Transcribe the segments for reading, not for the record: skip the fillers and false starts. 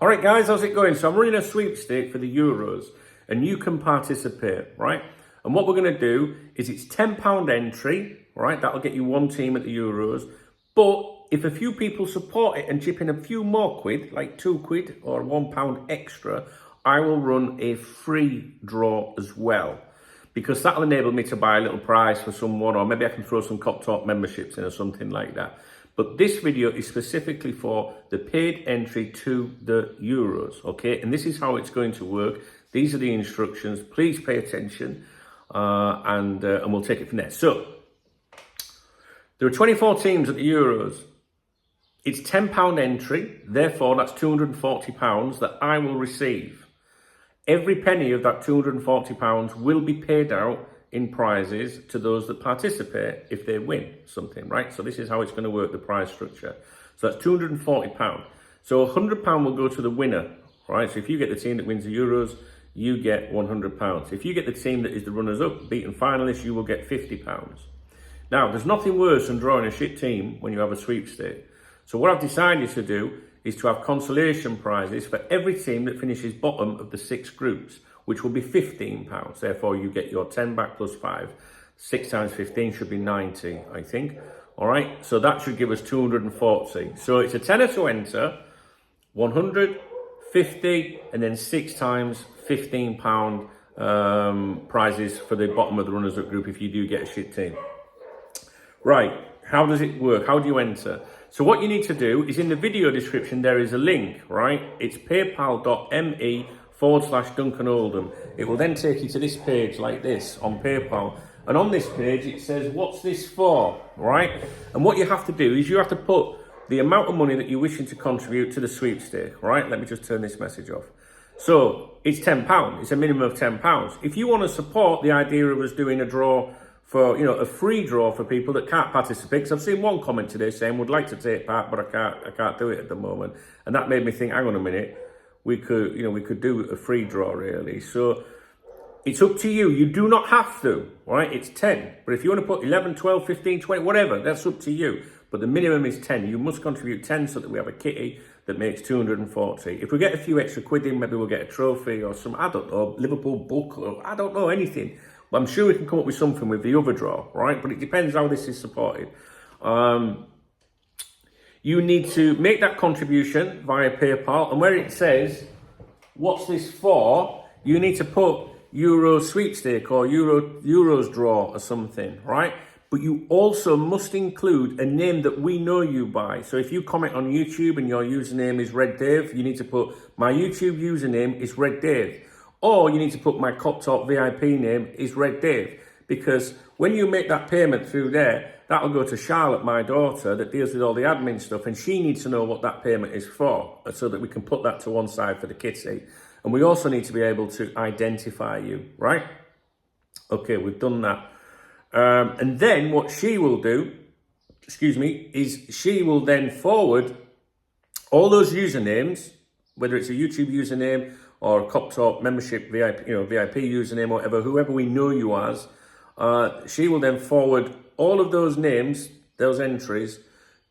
All right, guys, how's it going? So I'm running a sweepstake for the Euros, and you can participate, right? And what we're going to do is it's £10 entry, right? That'll get you one team at the Euros. But if a few people support it and chip in a few more quid, like £2 or £1 extra, I will run a free draw as well. Because that'll enable me to buy a little prize for someone, or maybe I can throw some Cop Talk memberships in or something like that. But this video is specifically for the paid entry to the Euros, okay? And this is how it's going to work. These are the instructions. Please pay attention, and we'll take it from there. So, there are 24 teams at the Euros. It's £10 entry, therefore that's £240 that I will receive. Every penny of that £240 will be paid out in prizes to those that participate if they win something, right? So this is how it's going to work, the prize structure. So that's £240. So £100 will go to the winner, right? So if you get the team that wins the Euros, you get £100. If you get the team that is the runners-up, beaten finalists, you will get £50. Now, there's nothing worse than drawing a shit team when you have a sweepstake. So what I've decided to do is to have consolation prizes for every team that finishes bottom of the 6 groups, which will be £15. Therefore, you get your 10 back plus 5. 6 times 15 should be 90, I think. All right, so that should give us 240. So it's a tenner to enter, 100, 50, and then 6 times £15 prizes for the bottom of the runners-up group if you do get a shit team. Right, how does it work? How do you enter? So what you need to do is in the video description, there is a link, right? It's paypal.me/Duncan Oldham. It will then take you to this page like this on PayPal. And on this page, it says, what's this for, right? And what you have to do is you have to put the amount of money that you're wishing to contribute to the sweepstake, right? Let me just turn this message off. So it's £10. It's a minimum of £10. If you want to support the idea of us doing a draw for, you know, a free draw for people that can't participate, because I've seen one comment today saying, would like to take part, but I can't do it at the moment. And that made me think, hang on a minute, we could do a free draw really. So it's up to you. You do not have to, right? It's 10. But if you want to put 11, 12, 15, 20, whatever, that's up to you. But the minimum is 10. You must contribute 10 so that we have a kitty that makes 240. If we get a few extra quid in, maybe we'll get a trophy or some, I don't know, Liverpool book, or I don't know, anything. But I'm sure we can come up with something with the other draw, right? But it depends how this is supported. You need to make that contribution via PayPal, and where it says, what's this for? You need to put Euro sweepstake or Euros draw or something, right? But you also must include a name that we know you by. So if you comment on YouTube and your username is Red Dave, you need to put my YouTube username is Red Dave. Or you need to put my Cop Talk VIP name is Red Dave. Because when you make that payment through there, that'll go to Charlotte, my daughter, that deals with all the admin stuff, and she needs to know what that payment is for, so that we can put that to one side for the kitty. And we also need to be able to identify you, right? Okay, we've done that. And then what she will do, is she will then forward all those usernames, whether it's a YouTube username or a Cop Talk membership VIP, VIP username or whatever, whoever we know you as, she will then forward all of those names, those entries,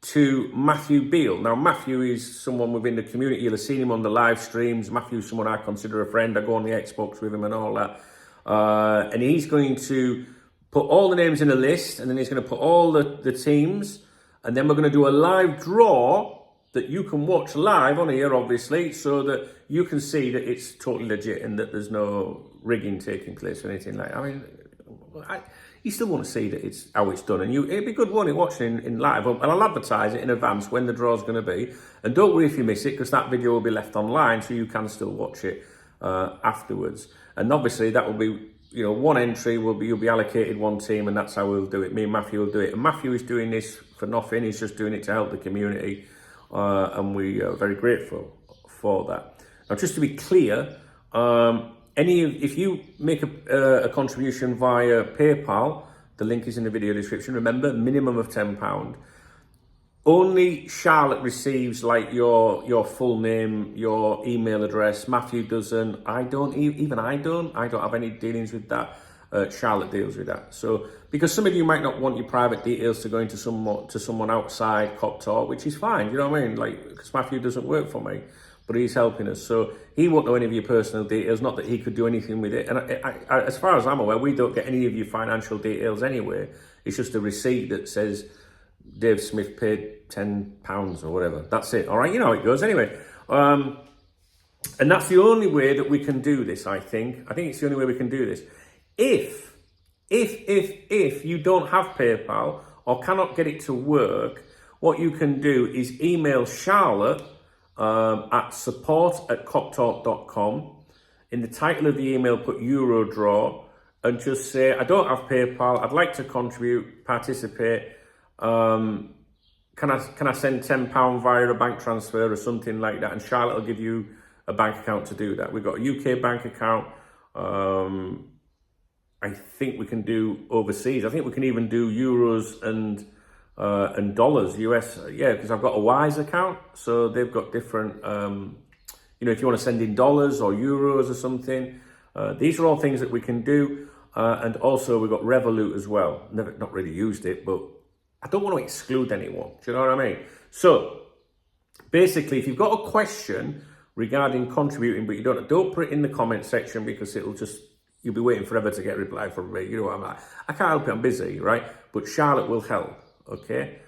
to Matthew Beale. Now, Matthew is someone within the community. You'll have seen him on the live streams. Matthew's someone I consider a friend. I go on the Xbox with him and all that. And he's going to put all the names in a list, and then he's going to put all the teams, and then we're going to do a live draw that you can watch live on here, obviously, so that you can see that it's totally legit and that there's no rigging taking place or anything like that. I mean, you still want to see that it's how it's done, and it'd be good one watching in live, and I'll advertise it in advance when the draw's going to be. And don't worry if you miss it, because that video will be left online, so you can still watch it afterwards. And obviously that will be, one entry you'll be allocated one team, and that's how we'll do it. Me and Matthew will do it, and Matthew is doing this for nothing. He's just doing it to help the community, and we are very grateful for that. Now, just to be clear, if you make a contribution via PayPal, the link is in the video description. Remember, minimum of £10. Only Charlotte receives like your full name, your email address. Matthew doesn't. I don't have any dealings with that. Charlotte deals with that. So, because some of you might not want your private details to go into someone outside Cop Talk, which is fine. You know what I mean? Like, because Matthew doesn't work for me. but he's helping us. So he won't know any of your personal details, not that he could do anything with it. And as far as I'm aware, we don't get any of your financial details anyway. It's just a receipt that says Dave Smith paid £10 or whatever. That's it. All right, you know how it goes anyway. And that's the only way that we can do this, I think. I think it's the only way we can do this. If you don't have PayPal or cannot get it to work, what you can do is email Charlotte at support@coptalk.com. In the title of the email, put Eurodraw and just say, I don't have PayPal, I'd like to contribute, participate. Can I send £10 via a bank transfer or something like that? And Charlotte will give you a bank account to do that. We've got a UK bank account. I think we can do overseas. I think we can even do euros and dollars, US. Yeah, because I've got a Wise account, so they've got different. If you want to send in dollars or euros or something, these are all things that we can do. And also we've got Revolut as well. Not really used it, but I don't want to exclude anyone. Do you know what I mean? So basically, if you've got a question regarding contributing, but you don't put it in the comment section because you'll be waiting forever to get a reply from me. You know what I'm like. I can't help it, I'm busy, right? But Charlotte will help, okay?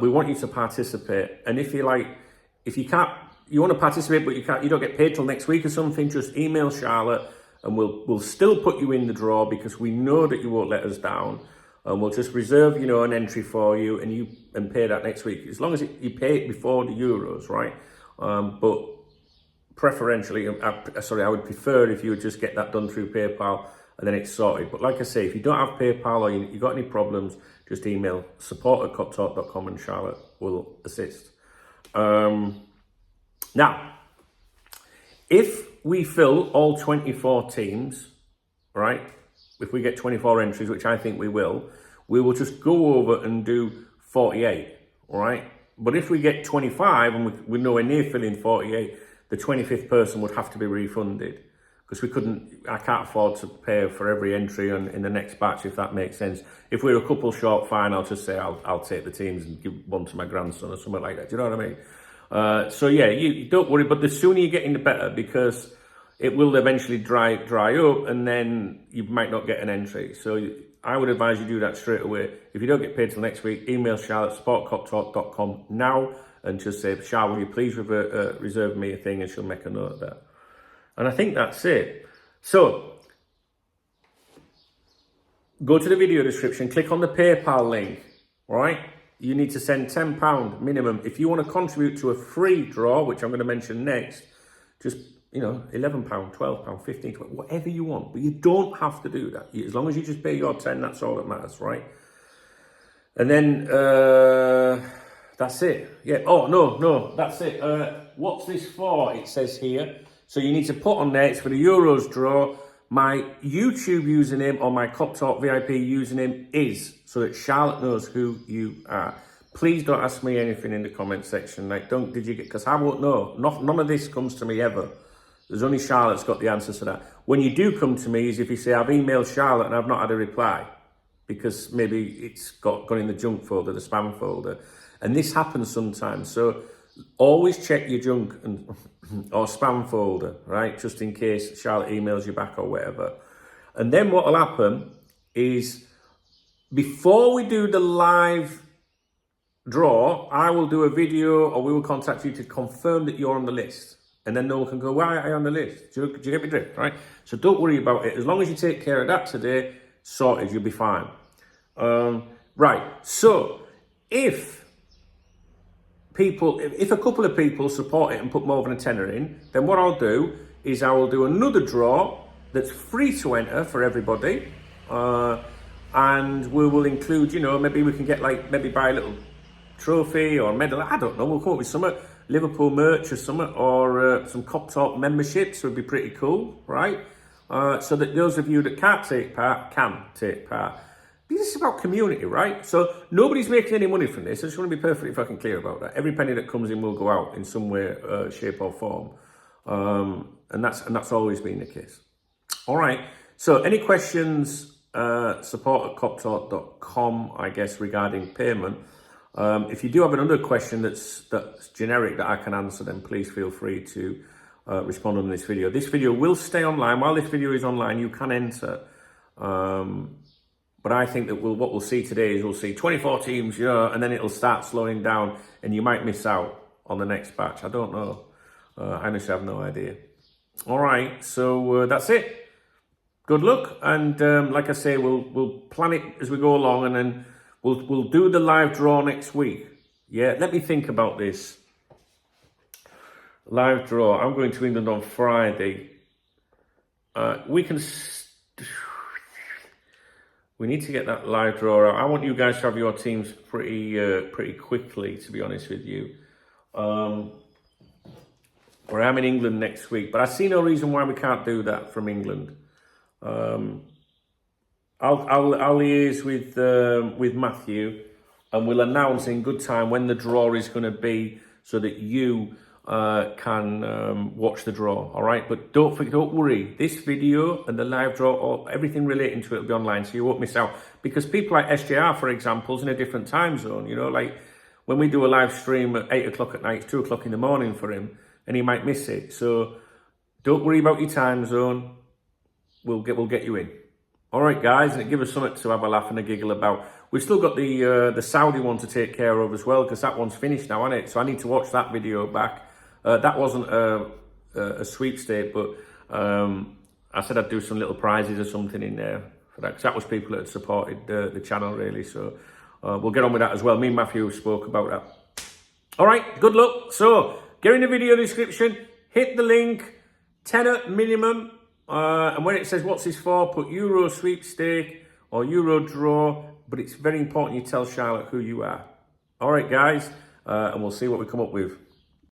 We want you to participate. And if you want to participate, but you don't get paid till next week or something, just email Charlotte and we'll still put you in the draw because we know that you won't let us down. And we'll just reserve, an entry for you and pay that next week. As long as you pay it before the Euros, right? But preferentially, I would prefer if you would just get that done through PayPal and then it's sorted. But like I say, if you don't have PayPal or you got any problems, just email support@coptalk.com and Charlotte will assist. Now, if we fill all 24 teams, right? If we get 24 entries, which I think we will just go over and do 48, all right? But if we get 25 and we're nowhere near filling 48, the 25th person would have to be refunded because I can't afford to pay for every entry in the next batch, if that makes sense. If we're a couple short, fine, I'll just say I'll take the teams and give one to my grandson or something like that. Do you know what I mean? So yeah, you don't worry, but the sooner you get in, the better, because it will eventually dry up and then you might not get an entry. So I would advise you do that straight away. If you don't get paid till next week, email Charlotte, support@coptalk.com now and just say, Charlotte, will you please reserve me a thing, and she'll make a note of that. And I think that's it. So go to the video description, click on the PayPal link, all right? You need to send £10 minimum. If you want to contribute to a free draw, which I'm going to mention next, just £11, £12, £15, $20, whatever you want. But you don't have to do that. As long as you just pay your 10, that's all that matters, right? And then that's it. Yeah. Oh, no, that's it. What's this for? It says here. So you need to put on there, it's for the Euros draw. My YouTube username or my CopTalk VIP username is, so that Charlotte knows who you are. Please don't ask me anything in the comment section. Because I won't know. None of this comes to me ever. There's only Charlotte's got the answers to that. When you do come to me is if you say, I've emailed Charlotte and I've not had a reply, because maybe it's gone in the junk folder, the spam folder. And this happens sometimes. So always check your junk or spam folder, right? Just in case Charlotte emails you back or whatever. And then what will happen is, before we do the live draw, I will do a video or we will contact you to confirm that you're on the list. And then no one can go, why are you on the list? Do you get me drift, right? So don't worry about it. As long as you take care of that today, sorted, you'll be fine. Right, so if a couple of people support it and put more than a tenner in, then what I'll do is I will do another draw that's free to enter for everybody. And we will include, maybe we can get maybe buy a little trophy or medal. I don't know, we'll come up with something. Liverpool merch or something, or some CopTalk memberships would be pretty cool, right? So that those of you that can't take part can take part. This is about community, right? So nobody's making any money from this. I just want to be perfectly fucking clear about that. Every penny that comes in will go out in some way, shape or form. And that's always been the case. All right. So any questions, support@coptalk.com, I guess, regarding payment. If you do have another question that's generic that I can answer, then please feel free to respond on this video. This video will stay online. While this video is online, you can enter. But I think that what we'll see today is we'll see 24 teams, you know, and then it'll start slowing down and you might miss out on the next batch. I don't know. I honestly have no idea. All right, so that's it. Good luck. And like I say, we'll plan it as we go along, and then we'll do the live draw next week. Yeah, let me think about this. Live draw. I'm going to England on Friday. We need to get that live draw out. I want you guys to have your teams pretty quickly, to be honest with you. Or I'm in England next week, but I see no reason why we can't do that from England. I'll liaise with Matthew, and we'll announce in good time when the draw is going to be, so that you can watch the draw. All right, but don't worry. This video and the live draw, or everything relating to it, will be online, so you won't miss out. Because people like SJR, for example, is in a different time zone. You know, like when we do a live stream at 8 o'clock at night, it's 2 o'clock in the morning for him, and he might miss it. So don't worry about your time zone. We'll get you in. All right, guys, and it give us something to have a laugh and a giggle about. We've still got the Saudi one to take care of as well, because that one's finished now, isn't it? So I need to watch that video back. That wasn't a sweepstake, but I said I'd do some little prizes or something in there for that, because that was people that had supported the channel, really. So we'll get on with that as well. Me and Matthew spoke about that. All right, good luck. So get in the video description, hit the link, tenner minimum, and when it says what's this for, put Euro sweepstake or Euro draw, but it's very important you tell Charlotte who you are. All right, guys, and we'll see what we come up with.